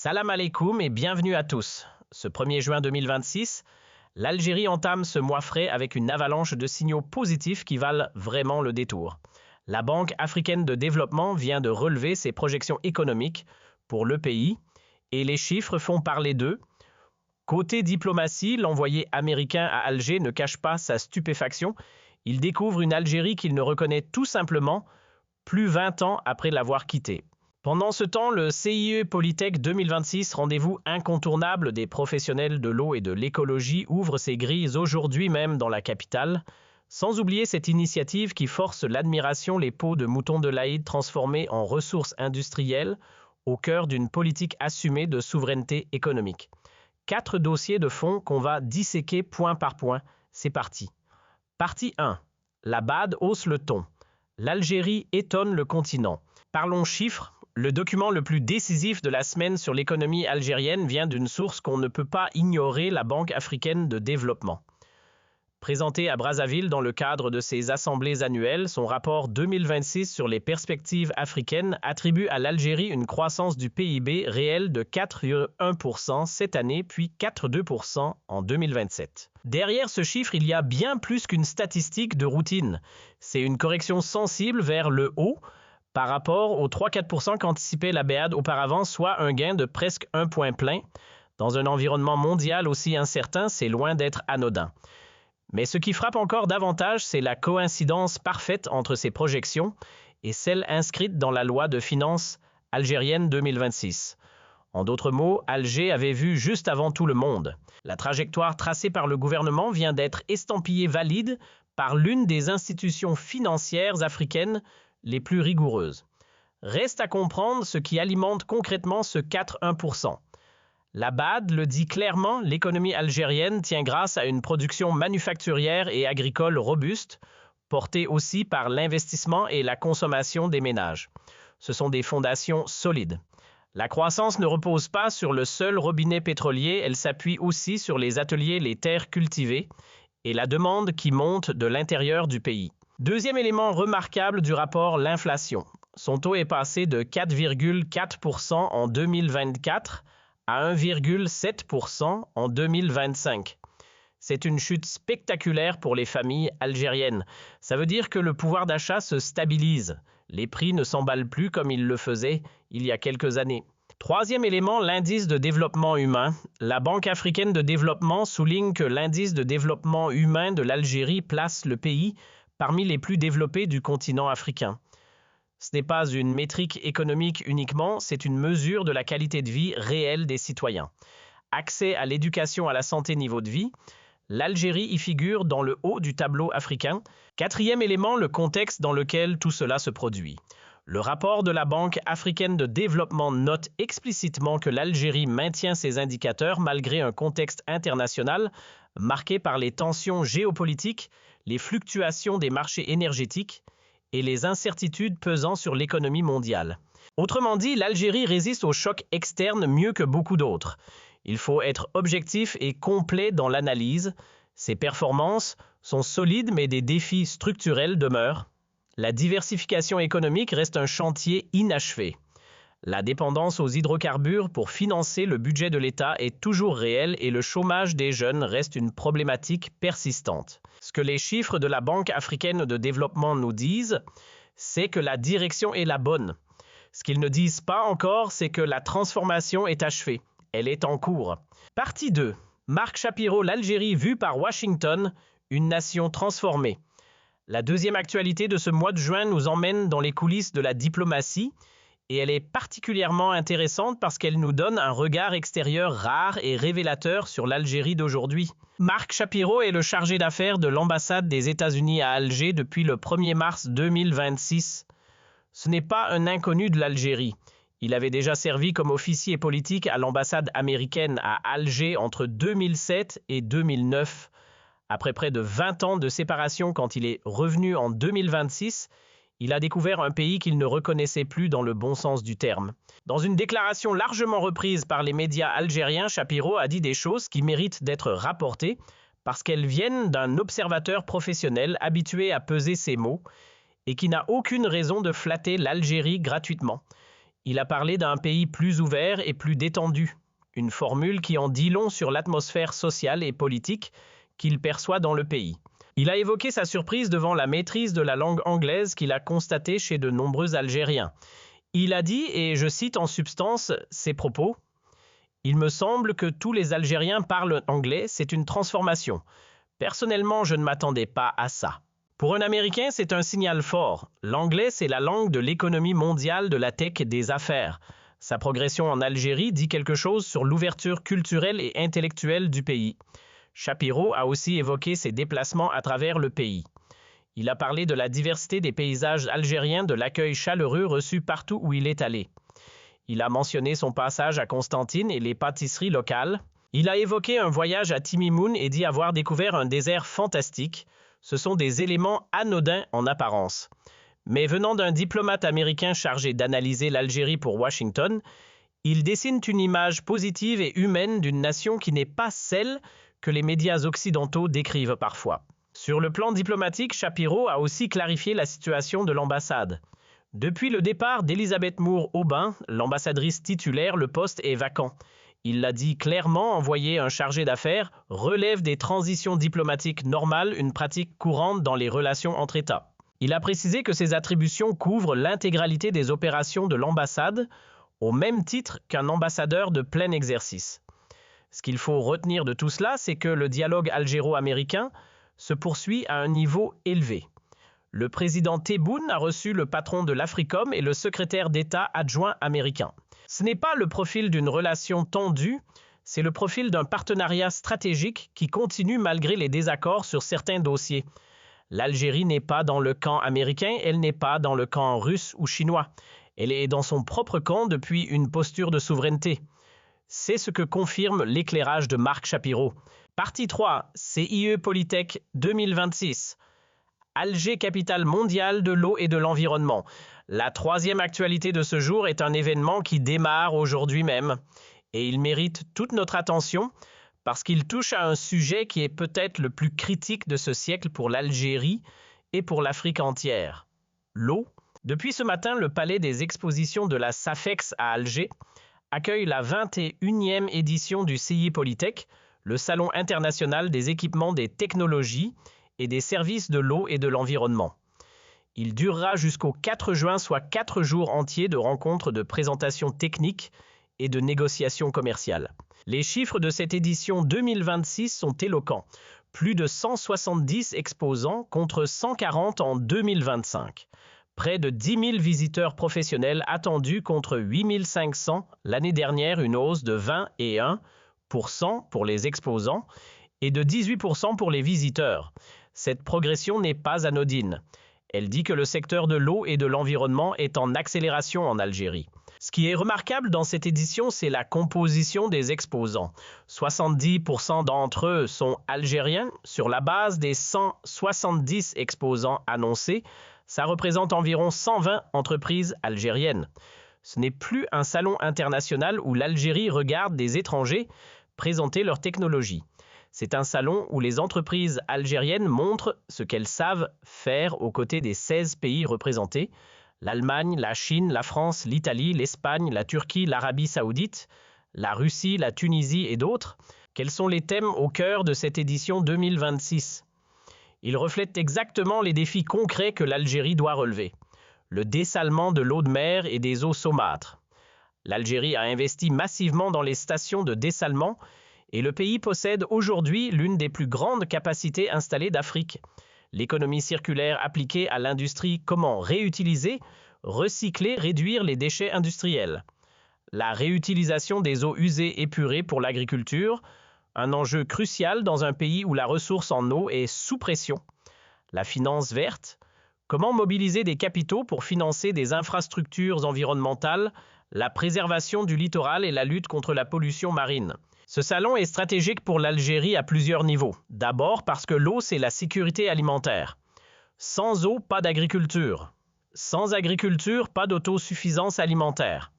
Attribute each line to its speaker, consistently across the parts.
Speaker 1: Salam alaikum et bienvenue à tous. Ce 1er juin 2026, l'Algérie entame ce mois frais avec une avalanche de signaux positifs qui valent vraiment le détour. La Banque africaine de développement vient de relever ses projections économiques pour le pays et les chiffres font parler d'eux. Côté diplomatie, l'envoyé américain à Alger ne cache pas sa stupéfaction. Il découvre une Algérie qu'il ne reconnaît tout simplement plus 20 ans après l'avoir quittée. Pendant ce temps, le CIE Polytech 2026, rendez-vous incontournable des professionnels de l'eau et de l'écologie, ouvre ses grilles aujourd'hui même dans la capitale. Sans oublier cette initiative qui force l'admiration, les peaux de moutons de l'Aïd transformées en ressources industrielles au cœur d'une politique assumée de souveraineté économique. 4 dossiers de fond qu'on va disséquer point par point. C'est parti. Partie 1. La BAD hausse le ton. L'Algérie étonne le continent. Parlons chiffres. Le document le plus décisif de la semaine sur l'économie algérienne vient d'une source qu'on ne peut pas ignorer, la Banque africaine de développement. Présenté à Brazzaville dans le cadre de ses assemblées annuelles, son rapport 2026 sur les perspectives africaines attribue à l'Algérie une croissance du PIB réel de 4,1% cette année, puis 4,2% en 2027. Derrière ce chiffre, il y a bien plus qu'une statistique de routine. C'est une correction sensible vers le haut, par rapport aux 3-4% qu'anticipait la BAD auparavant, soit un gain de presque 1 point plein. Dans un environnement mondial aussi incertain, c'est loin d'être anodin. Mais ce qui frappe encore davantage, c'est la coïncidence parfaite entre ces projections et celles inscrites dans la loi de finances algérienne 2026. En d'autres mots, Alger avait vu juste avant tout le monde. La trajectoire tracée par le gouvernement vient d'être estampillée valide par l'une des institutions financières africaines les plus rigoureuses. Reste à comprendre ce qui alimente concrètement ce 4,1%. La BAD le dit clairement, l'économie algérienne tient grâce à une production manufacturière et agricole robuste, portée aussi par l'investissement et la consommation des ménages. Ce sont des fondations solides. La croissance ne repose pas sur le seul robinet pétrolier, elle s'appuie aussi sur les ateliers, les terres cultivées et la demande qui monte de l'intérieur du pays. Deuxième élément remarquable du rapport, l'inflation. Son taux est passé de 4,4% en 2024 à 1,7% en 2025. C'est une chute spectaculaire pour les familles algériennes. Ça veut dire que le pouvoir d'achat se stabilise. Les prix ne s'emballent plus comme ils le faisaient il y a quelques années. Troisième élément, l'indice de développement humain. La Banque africaine de développement souligne que l'indice de développement humain de l'Algérie place le pays parmi les plus développés du continent africain. Ce n'est pas une métrique économique uniquement, c'est une mesure de la qualité de vie réelle des citoyens. Accès à l'éducation, à la santé, niveau de vie, l'Algérie y figure dans le haut du tableau africain. Quatrième élément, le contexte dans lequel tout cela se produit. Le rapport de la Banque africaine de développement note explicitement que l'Algérie maintient ses indicateurs malgré un contexte international marqué par les tensions géopolitiques, les fluctuations des marchés énergétiques et les incertitudes pesant sur l'économie mondiale. Autrement dit, l'Algérie résiste aux chocs externes mieux que beaucoup d'autres. Il faut être objectif et complet dans l'analyse. Ses performances sont solides, mais des défis structurels demeurent. La diversification économique reste un chantier inachevé. La dépendance aux hydrocarbures pour financer le budget de l'État est toujours réelle et le chômage des jeunes reste une problématique persistante. Ce que les chiffres de la Banque africaine de développement nous disent, c'est que la direction est la bonne. Ce qu'ils ne disent pas encore, c'est que la transformation est achevée. Elle est en cours. Partie 2. Marc Shapiro, l'Algérie vue par Washington, une nation transformée. La deuxième actualité de ce mois de juin nous emmène dans les coulisses de la diplomatie et elle est particulièrement intéressante parce qu'elle nous donne un regard extérieur rare et révélateur sur l'Algérie d'aujourd'hui. Marc Shapiro est le chargé d'affaires de l'ambassade des États-Unis à Alger depuis le 1er mars 2026. Ce n'est pas un inconnu de l'Algérie. Il avait déjà servi comme officier politique à l'ambassade américaine à Alger entre 2007 et 2009. Après près de 20 ans de séparation, quand il est revenu en 2026, il a découvert un pays qu'il ne reconnaissait plus dans le bon sens du terme. Dans une déclaration largement reprise par les médias algériens, Shapiro a dit des choses qui méritent d'être rapportées parce qu'elles viennent d'un observateur professionnel habitué à peser ses mots et qui n'a aucune raison de flatter l'Algérie gratuitement. Il a parlé d'un pays plus ouvert et plus détendu, une formule qui en dit long sur l'atmosphère sociale et politique qu'il perçoit dans le pays. Il a évoqué sa surprise devant la maîtrise de la langue anglaise qu'il a constatée chez de nombreux Algériens. Il a dit, et je cite en substance ses propos, « Il me semble que tous les Algériens parlent anglais, c'est une transformation. Personnellement, je ne m'attendais pas à ça. » Pour un Américain, c'est un signal fort. L'anglais, c'est la langue de l'économie mondiale, de la tech et des affaires. Sa progression en Algérie dit quelque chose sur l'ouverture culturelle et intellectuelle du pays. Shapiro a aussi évoqué ses déplacements à travers le pays. Il a parlé de la diversité des paysages algériens, de l'accueil chaleureux reçu partout où il est allé. Il a mentionné son passage à Constantine et les pâtisseries locales. Il a évoqué un voyage à Timimoun et dit avoir découvert un désert fantastique. Ce sont des éléments anodins en apparence. Mais venant d'un diplomate américain chargé d'analyser l'Algérie pour Washington, il dessine une image positive et humaine d'une nation qui n'est pas celle que les médias occidentaux décrivent parfois. Sur le plan diplomatique, Shapiro a aussi clarifié la situation de l'ambassade. Depuis le départ d'Elisabeth Moore-Aubin, l'ambassadrice titulaire, le poste est vacant. Il l'a dit clairement, envoyer un chargé d'affaires relève des transitions diplomatiques normales, une pratique courante dans les relations entre États. Il a précisé que ces attributions couvrent l'intégralité des opérations de l'ambassade, au même titre qu'un ambassadeur de plein exercice. Ce qu'il faut retenir de tout cela, c'est que le dialogue algéro-américain se poursuit à un niveau élevé. Le président Tebboune a reçu le patron de l'Africom et le secrétaire d'État adjoint américain. Ce n'est pas le profil d'une relation tendue, c'est le profil d'un partenariat stratégique qui continue malgré les désaccords sur certains dossiers. L'Algérie n'est pas dans le camp américain, elle n'est pas dans le camp russe ou chinois. Elle est dans son propre camp depuis une posture de souveraineté. C'est ce que confirme l'éclairage de Marc Shapiro. Partie 3, CIE Polytech 2026. Alger, capitale mondiale de l'eau et de l'environnement. La troisième actualité de ce jour est un événement qui démarre aujourd'hui même. Et il mérite toute notre attention parce qu'il touche à un sujet qui est peut-être le plus critique de ce siècle pour l'Algérie et pour l'Afrique entière. L'eau. Depuis ce matin, le palais des expositions de la SAFEX à Alger accueille la 21e édition du CIE Polytech, le Salon international des équipements, des technologies et des services de l'eau et de l'environnement. Il durera jusqu'au 4 juin, soit 4 jours entiers de rencontres, de présentations techniques et de négociations commerciales. Les chiffres de cette édition 2026 sont éloquents. Plus de 170 exposants contre 140 en 2025. Près de 10 000 visiteurs professionnels attendus contre 8 500 l'année dernière, une hausse de 21% pour les exposants et de 18% pour les visiteurs. Cette progression n'est pas anodine. Elle dit que le secteur de l'eau et de l'environnement est en accélération en Algérie. Ce qui est remarquable dans cette édition, c'est la composition des exposants. 70% d'entre eux sont algériens. Sur la base des 170 exposants annoncés, ça représente environ 120 entreprises algériennes. Ce n'est plus un salon international où l'Algérie regarde des étrangers présenter leurs technologies. C'est un salon où les entreprises algériennes montrent ce qu'elles savent faire aux côtés des 16 pays représentés, l'Allemagne, la Chine, la France, l'Italie, l'Espagne, la Turquie, l'Arabie saoudite, la Russie, la Tunisie et d'autres. Quels sont les thèmes au cœur de cette édition 2026 ? Ils reflètent exactement les défis concrets que l'Algérie doit relever. Le dessalement de l'eau de mer et des eaux saumâtres. L'Algérie a investi massivement dans les stations de dessalement et le pays possède aujourd'hui l'une des plus grandes capacités installées d'Afrique. L'économie circulaire appliquée à l'industrie, comment réutiliser, recycler, réduire les déchets industriels. La réutilisation des eaux usées épurées pour l'agriculture, un enjeu crucial dans un pays où la ressource en eau est sous pression. La finance verte, comment mobiliser des capitaux pour financer des infrastructures environnementales, la préservation du littoral et la lutte contre la pollution marine. Ce salon est stratégique pour l'Algérie à plusieurs niveaux. D'abord parce que l'eau, c'est la sécurité alimentaire. Sans eau, pas d'agriculture. Sans agriculture, pas d'autosuffisance alimentaire.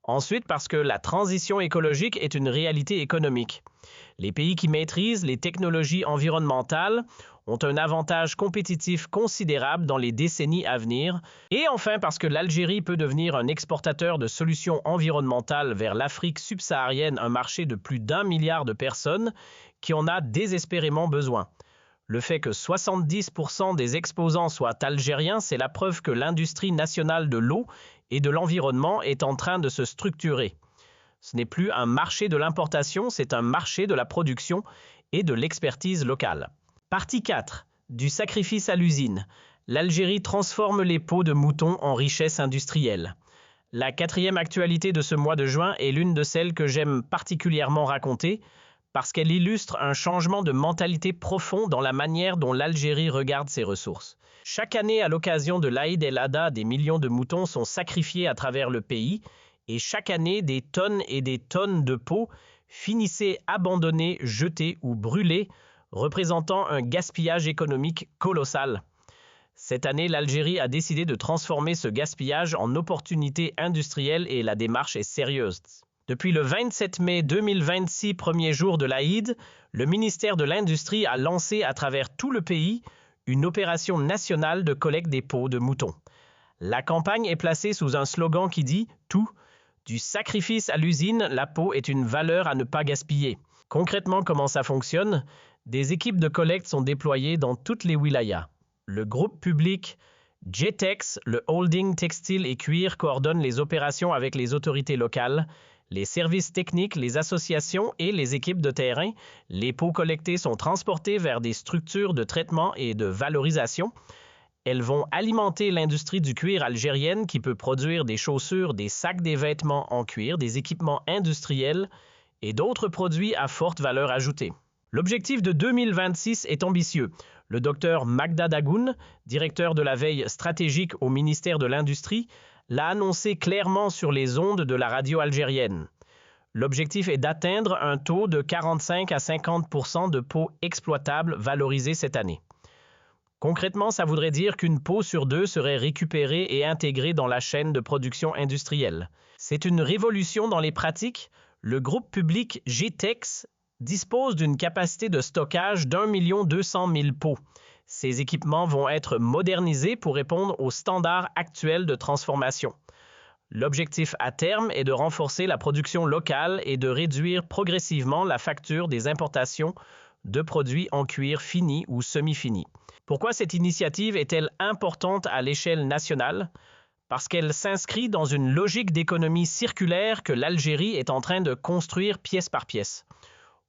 Speaker 1: Ensuite parce que la transition écologique est une réalité économique. Les pays qui maîtrisent les technologies environnementales ont un avantage compétitif considérable dans les décennies à venir, et enfin parce que l'Algérie peut devenir un exportateur de solutions environnementales vers l'Afrique subsaharienne, un marché de plus d'1 milliard de personnes qui en a désespérément besoin. Le fait que 70% des exposants soient algériens, c'est la preuve que l'industrie nationale de l'eau et de l'environnement est en train de se structurer. Ce n'est plus un marché de l'importation, c'est un marché de la production et de l'expertise locale. Partie 4. Du sacrifice à l'usine. L'Algérie transforme les peaux de mouton en richesse industrielle. La quatrième actualité de ce mois de juin est l'une de celles que j'aime particulièrement raconter, parce qu'elle illustre un changement de mentalité profond dans la manière dont l'Algérie regarde ses ressources. Chaque année, à l'occasion de l'Aïd el-Adha, des millions de moutons sont sacrifiés à travers le pays, et chaque année, des tonnes et des tonnes de peaux finissaient abandonnées, jetées ou brûlées, représentant un gaspillage économique colossal. Cette année, l'Algérie a décidé de transformer ce gaspillage en opportunité industrielle et la démarche est sérieuse. Depuis le 27 mai 2026, premier jour de l'Aïd, le ministère de l'Industrie a lancé à travers tout le pays une opération nationale de collecte des peaux de moutons. La campagne est placée sous un slogan qui dit « Tout, du sacrifice à l'usine, la peau est une valeur à ne pas gaspiller ». Concrètement, comment ça fonctionne? Des équipes de collecte sont déployées dans toutes les wilayas. Le groupe public GTEX, le holding textile et cuir, coordonne les opérations avec les autorités locales, les services techniques, les associations et les équipes de terrain. Les peaux collectées sont transportées vers des structures de traitement et de valorisation. Elles vont alimenter l'industrie du cuir algérienne qui peut produire des chaussures, des sacs, des vêtements en cuir, des équipements industriels et d'autres produits à forte valeur ajoutée. L'objectif de 2026 est ambitieux. Le docteur Magda Dagoun, directeur de la veille stratégique au ministère de l'Industrie, l'a annoncé clairement sur les ondes de la radio algérienne. L'objectif est d'atteindre un taux de 45 à 50% de peaux exploitables valorisées cette année. Concrètement, ça voudrait dire qu'une peau sur deux serait récupérée et intégrée dans la chaîne de production industrielle. C'est une révolution dans les pratiques. Le groupe public GTEX dispose d'une capacité de stockage d'1 200 000 peaux. Ces équipements vont être modernisés pour répondre aux standards actuels de transformation. L'objectif à terme est de renforcer la production locale et de réduire progressivement la facture des importations de produits en cuir fini ou semi-fini. Pourquoi cette initiative est-elle importante à l'échelle nationale? Parce qu'elle s'inscrit dans une logique d'économie circulaire que l'Algérie est en train de construire pièce par pièce.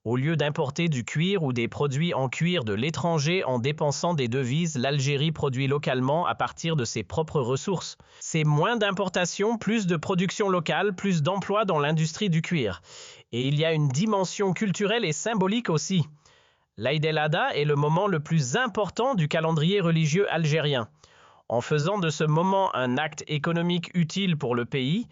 Speaker 1: Au lieu d'importer du cuir ou des produits en cuir de l'étranger en dépensant des devises, l'Algérie produit localement à partir de ses propres ressources. C'est moins d'importation, plus de production locale, plus d'emplois dans l'industrie du cuir. Et il y a une dimension culturelle et symbolique aussi. L'Aïd el-Adha est le moment le plus important du calendrier religieux algérien. En faisant de ce moment un acte économique utile pour le pays,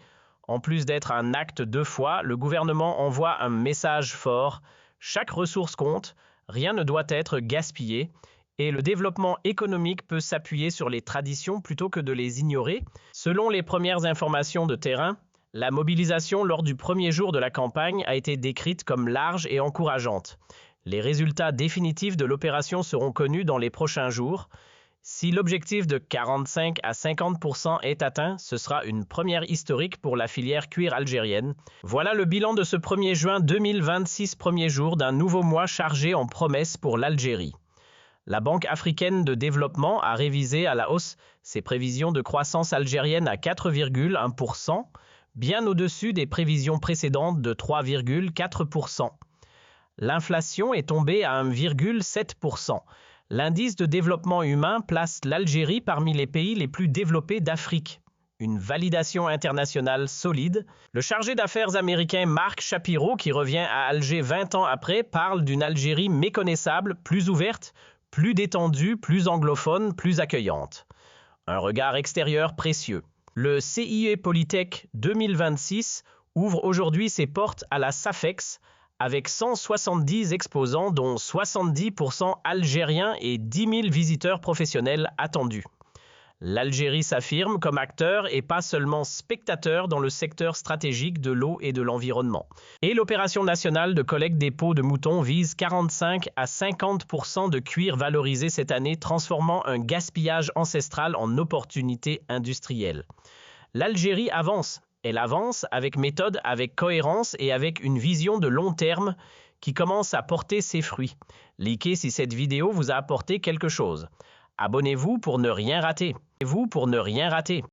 Speaker 1: en plus d'être un acte de foi, le gouvernement envoie un message fort. Chaque ressource compte, rien ne doit être gaspillé et le développement économique peut s'appuyer sur les traditions plutôt que de les ignorer. Selon les premières informations de terrain, la mobilisation lors du premier jour de la campagne a été décrite comme large et encourageante. Les résultats définitifs de l'opération seront connus dans les prochains jours. Si l'objectif de 45 à 50% est atteint, ce sera une première historique pour la filière cuir algérienne. Voilà le bilan de ce 1er juin 2026, premier jour d'un nouveau mois chargé en promesses pour l'Algérie. La Banque africaine de développement a révisé à la hausse ses prévisions de croissance algérienne à 4,1%, bien au-dessus des prévisions précédentes de 3,4%. L'inflation est tombée à 1,7%. L'indice de développement humain place l'Algérie parmi les pays les plus développés d'Afrique. Une validation internationale solide. Le chargé d'affaires américain Mark Shapiro, qui revient à Alger 20 ans après, parle d'une Algérie méconnaissable, plus ouverte, plus détendue, plus anglophone, plus accueillante. Un regard extérieur précieux. Le CIE Polytech 2026 ouvre aujourd'hui ses portes à la SAFEX, avec 170 exposants dont 70% algériens et 10 000 visiteurs professionnels attendus. L'Algérie s'affirme comme acteur et pas seulement spectateur dans le secteur stratégique de l'eau et de l'environnement. Et l'opération nationale de collecte des peaux de mouton vise 45 à 50% de cuir valorisé cette année, transformant un gaspillage ancestral en opportunité industrielle. L'Algérie avance. Elle avance avec méthode, avec cohérence et avec une vision de long terme qui commence à porter ses fruits. Likez si cette vidéo vous a apporté quelque chose. Abonnez-vous pour ne rien rater.